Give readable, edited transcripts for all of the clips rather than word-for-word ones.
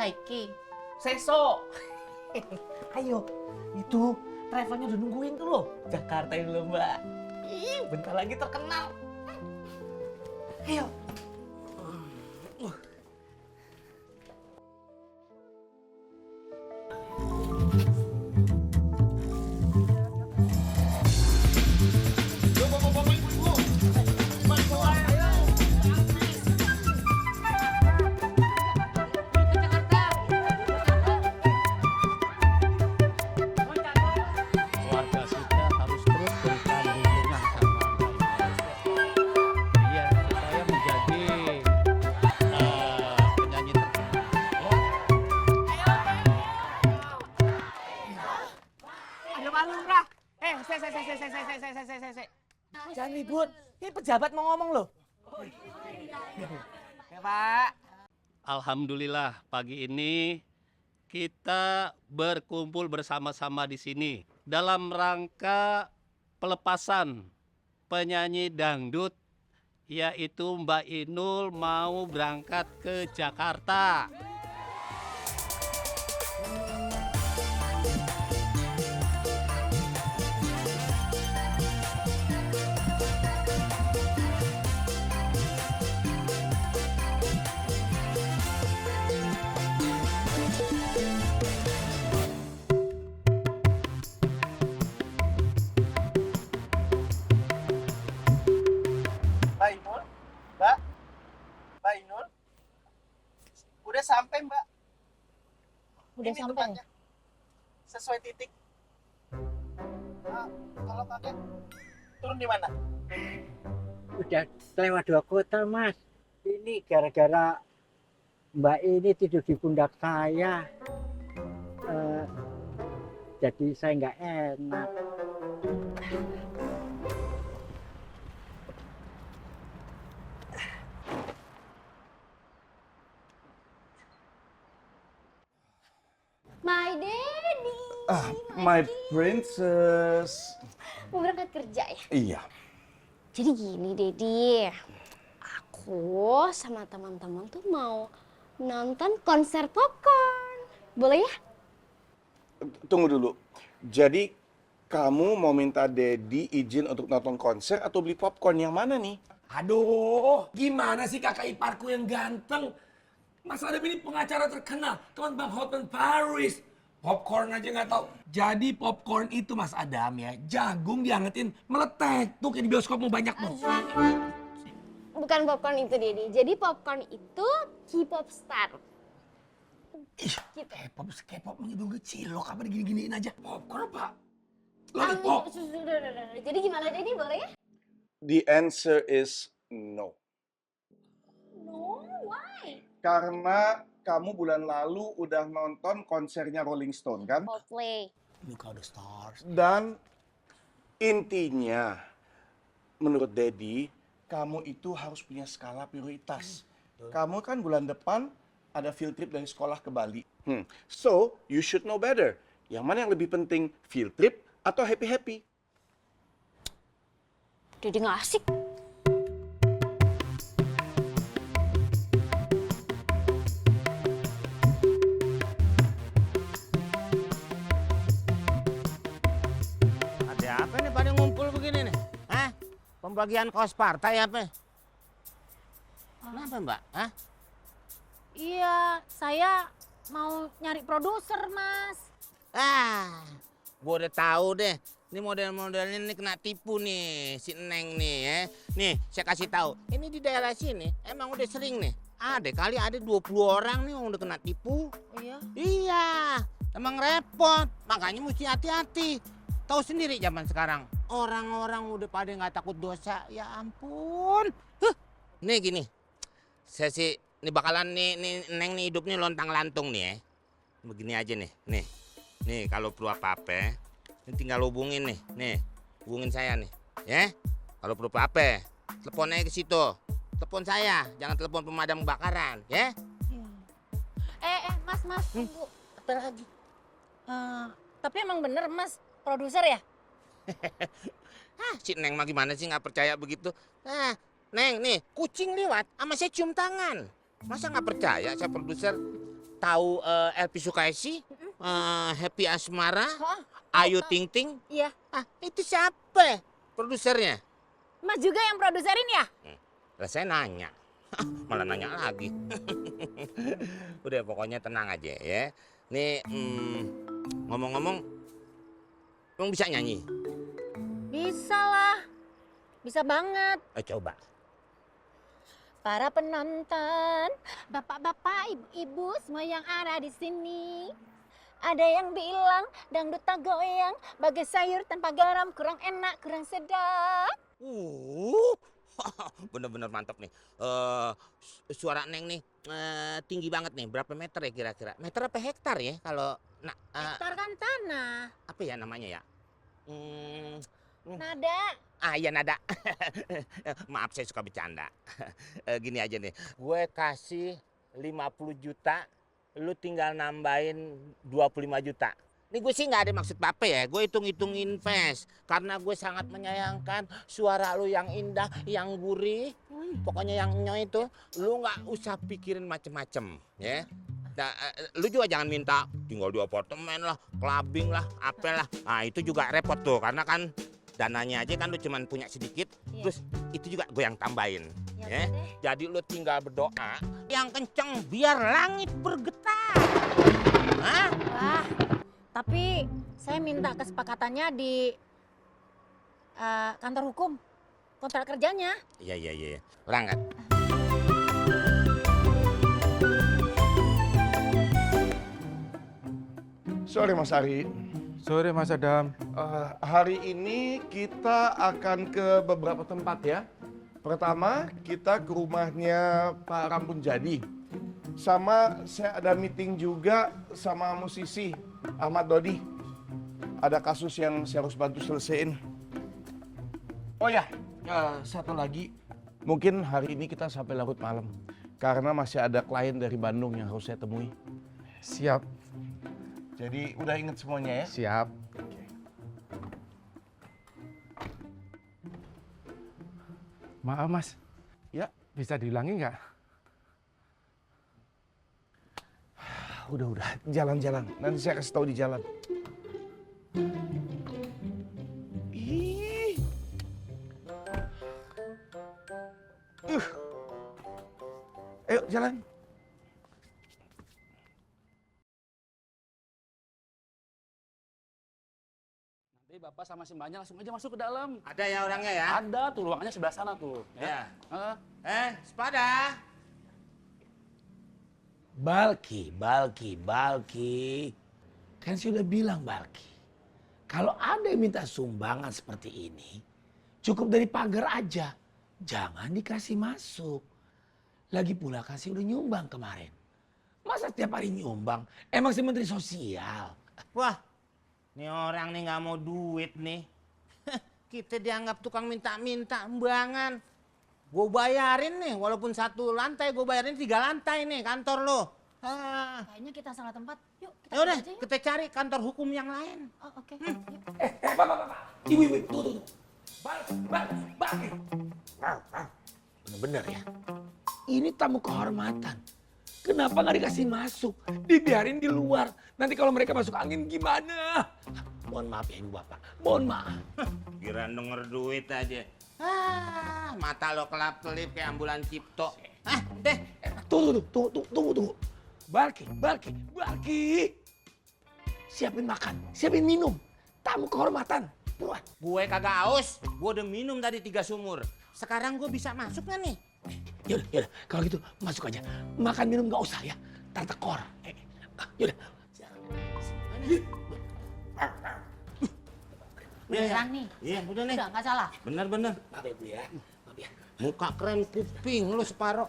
Saiki. Seso. Ayo, itu travelnya udah nungguin tuh loh. Jakarta ini loh Mbak. Ih, bentar lagi terkenal. Ayo. Keluarga kita harus terus berikan dukungan sama Mbak Ines. Iya, supaya menjadi penyanyi terkenal. Ya. Ada malu Mbak. Se. Jangan ribut. Ini pejabat mau ngomong loh. Ya Pak. Alhamdulillah pagi ini kita berkumpul bersama-sama di sini dalam rangka pelepasan penyanyi dangdut yaitu Mbak Inul mau berangkat ke Jakarta. Mbak Inul, Mbak Inul, udah sampai Mbak. Udah Ini sampai. tempatnya. Sesuai titik. Kalau kakek turun di mana? Udah lewat 2 kota mas. Ini gara-gara Mbak ini tidur di pundak saya. Jadi saya nggak enak. My daddy. My princess. Mau berangkat kerja ya? Iya. Jadi gini, Dedi. Aku sama teman-teman tuh mau nonton konser popcorn. Boleh ya? Tunggu dulu. Jadi kamu mau minta Daddy izin untuk nonton konser atau beli popcorn yang mana nih? Aduh, gimana sih kakak iparku yang ganteng? Mas Adam ini pengacara terkenal, teman Bang Hotman Paris. Popcorn aja nggak tahu. Jadi popcorn itu Mas Adam ya, jagung diangetin meletek. Tuh kayak di bioskop mau banyak tuh. Bukan popcorn itu, Dedi. Jadi popcorn itu K-pop star. Ih, Gitu. K-pop menghidung cilok apa digini-giniin aja. Popcorn apa? Ah, Lollipop. sudah. Jadi gimana, Dedi? Boleh ya? The answer is no. No, why? Karena kamu bulan lalu udah nonton konsernya Rolling Stone kan? Coldplay. Look how the stars. Dan intinya, menurut Daddy, kamu itu harus punya skala prioritas. Kamu kan bulan depan ada field trip dari sekolah ke Bali. So, you should know better. Yang mana yang lebih penting, field trip atau happy-happy? Dedi nggak asik. Ada apa nih pada ngumpul begini nih? Hah? Pembagian kos partai apa? Kenapa mbak? Hah? Iya, saya mau nyari produser, Mas. Gua udah tahu deh. Ini model-modelnya nih kena tipu nih, si Neng nih ya. Nih, saya kasih tahu. Ini di daerah sini emang udah sering nih. Kali ada 20 orang nih yang udah kena tipu. Iya. Iya, emang repot. Makanya mesti hati-hati. Tahu sendiri zaman sekarang. Orang-orang udah pada nggak takut dosa. Ya ampun. Nih gini. Saya sih ini bakalan nih Neng nih hidup nih lontang-lantung nih ya. Begini aja nih. Nih kalau perlu apa-apa, ini tinggal hubungin nih. Nih, hubungin saya nih. Ya. Kalau perlu apa-apa, telepon aja ke situ. Telepon saya, jangan telepon pemadam kebakaran, ya. Mas, tunggu. Apa lagi? Tapi emang bener, Mas, produser ya? Si Neng mah gimana sih nggak percaya begitu? Neng nih, kucing lewat sama saya cium tangan. Masa nggak percaya saya produser? tahu Elvi Sukaisi, Happy Asmara, Hah? Ayu Tahu. Ting Ting. Iya. Ah, itu siapa produsernya? Mas juga yang produserin ya? Lah saya nanya. Malah nanya lagi. Udah pokoknya tenang aja ya. Nih ngomong-ngomong, emang bisa nyanyi? Bisa lah. Bisa banget. Coba. Para penonton, bapak-bapak, ibu-ibu semua yang ada di sini. Ada yang bilang dangdut tak goyang, bagai sayur tanpa garam, kurang enak, kurang sedap. Bener-bener mantap nih. Suara Neng nih tinggi banget nih. Berapa meter ya kira-kira? Meter apa hektar ya? Kalau Hektar kan tanah, apa ya namanya ya? nada. Ah iya nada. Maaf saya suka bercanda. Gini aja nih. Gue kasih 50 juta, lu tinggal nambahin 25 juta. Ini gue sih nggak ada maksud apa ya. Gue hitung-hitung invest. Karena gue sangat menyayangkan suara lu yang indah, yang gurih. Pokoknya yang nyoy itu, lu nggak usah pikirin macem-macem ya. Nah, lu juga jangan minta tinggal di apartemen lah, clubbing lah, apalah. Nah itu juga repot tuh. Karena kan dananya aja kan lu cuman punya sedikit. Iya. Terus itu juga gue yang tambahin. Ya Ya. udah deh. Jadi lu tinggal berdoa yang kenceng biar langit bergetar. Hah? Wah, tapi saya minta kesepakatannya di kantor hukum. Kontrak kerjanya. Iya. Berangkat. Sorry Mas Ari. Sore Mas Adam. Hari ini kita akan ke beberapa tempat ya. Pertama, kita ke rumahnya Pak Rampun Jadi. Sama saya ada meeting juga sama musisi Ahmad Dodi. Ada kasus yang saya harus bantu selesaiin. Oh ya, satu lagi. Mungkin hari ini kita sampai larut malam. Karena masih ada klien dari Bandung yang harus saya temui. Siap. Jadi udah inget semuanya ya? Siap. Maaf Mas, Ya, bisa diulangi nggak? udah. Jalan-jalan. Nanti saya kasih tahu di jalan. Ih. Ayo jalan. Nanti Bapak sama si Mbaknya langsung aja masuk ke dalam. Ada ya orangnya ya? Ada tuh, ruangannya sebelah sana tuh. Ya. Heeh. Sepada. Balki. Kan saya udah bilang Balki. Kalau ada yang minta sumbangan seperti ini, cukup dari pagar aja. Jangan dikasih masuk. Lagi pula kan saya udah nyumbang kemarin. Masa setiap hari nyumbang? Emang si Menteri Sosial. Wah, nih orang nih nggak mau duit nih. Kita dianggap tukang minta-minta embangan. Gue bayarin nih, walaupun 1 lantai, gue bayarin 3 lantai nih kantor lo. Kayaknya kita salah tempat. Yuk, kita Ya udah, pergi aja yuk. kita cari kantor hukum yang lain. Oh, oke. Yuk. Bapak. Ibu, tunggu. Balki. Bener-bener ya. Ini tamu kehormatan. Kenapa nggak dikasih masuk? Dibiarin di luar. Nanti kalau mereka masuk angin gimana? Mohon maaf ya ibu bapak. Mohon maaf. Kira denger duit aja. Mata lo kelap-kelip kayak ambulan cipto. Deh. Tunggu. Balki. Siapin makan, siapin minum. Tamu kehormatan. Buruan. Gue kagak haus. Gue udah minum tadi 3 sumur. Sekarang gue bisa masuk nggak nih? Yaudah. Kalau gitu masuk aja. Makan minum nggak usah ya. Ntar tekor. Yaudah. Beneran nih. Iya, udah nih. Udah, nggak salah. Bener. Maaf ya Bu ya. Maaf ya. Muka keren kuping lu separoh.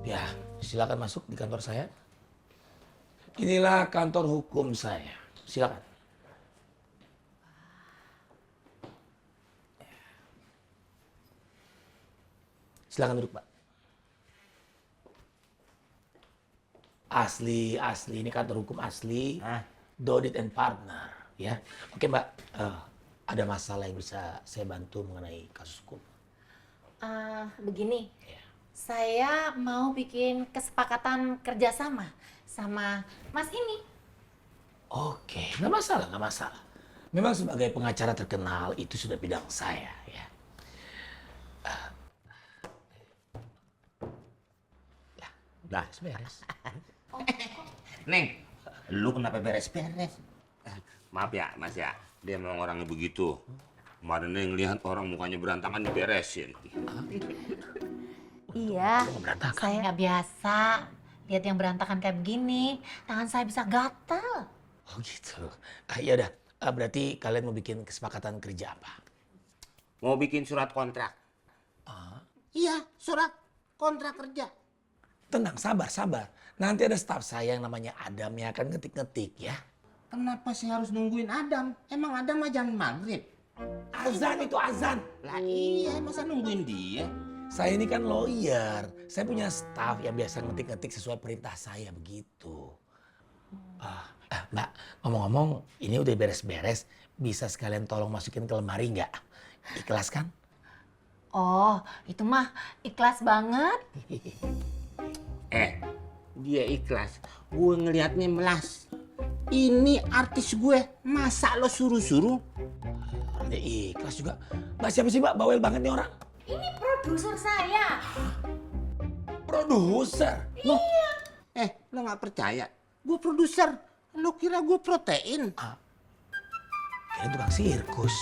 Ya, silakan masuk di kantor saya. Inilah kantor hukum saya. Silakan. Silakan duduk, Pak. Asli ini kantor hukum asli. Dodit and Partner, ya. Oke, Mbak. Ada masalah yang bisa saya bantu mengenai kasus hukum? Begini, Ya. Saya mau bikin kesepakatan kerjasama sama Mas ini. Oke, nggak masalah, nggak masalah. Memang sebagai pengacara terkenal itu sudah bidang saya ya. Dah. Beres. Neng, lu kenapa beres-beres? Maaf ya, Mas ya. Dia memang orangnya begitu. Kemarin Neng lihat orang mukanya berantakan diberesin. Iya, Berantakan. saya nggak biasa lihat yang berantakan kayak begini. Tangan saya bisa gatal. Oh gitu. Ya udah. Berarti kalian mau bikin kesepakatan kerja apa? Mau bikin surat kontrak. Iya, surat kontrak kerja. Tenang, sabar, sabar. Nanti ada staf saya yang namanya Adam yang akan ngetik-ngetik ya. Kenapa sih harus nungguin Adam? Emang Adam mah jangan maghrib. Azan itu azan. Lah iya, masa nungguin dia? Saya ini kan lawyer. Saya punya staf yang biasa ngetik-ngetik sesuai perintah saya begitu. Mbak, ngomong-ngomong ini udah beres-beres. Bisa sekalian tolong masukin ke lemari nggak? Ikhlas kan? Oh, itu mah ikhlas banget. Dia ikhlas. Gue ngelihatnya melas. Ini artis gue, masa lo suruh-suruh? Dia ikhlas juga. Mbak siapa sih Mbak? Bawel banget nih orang. Ini produser saya. Produser. Loh, Lo nggak percaya? Gue produser. Lo kira gue protein? kira tukang sirkus.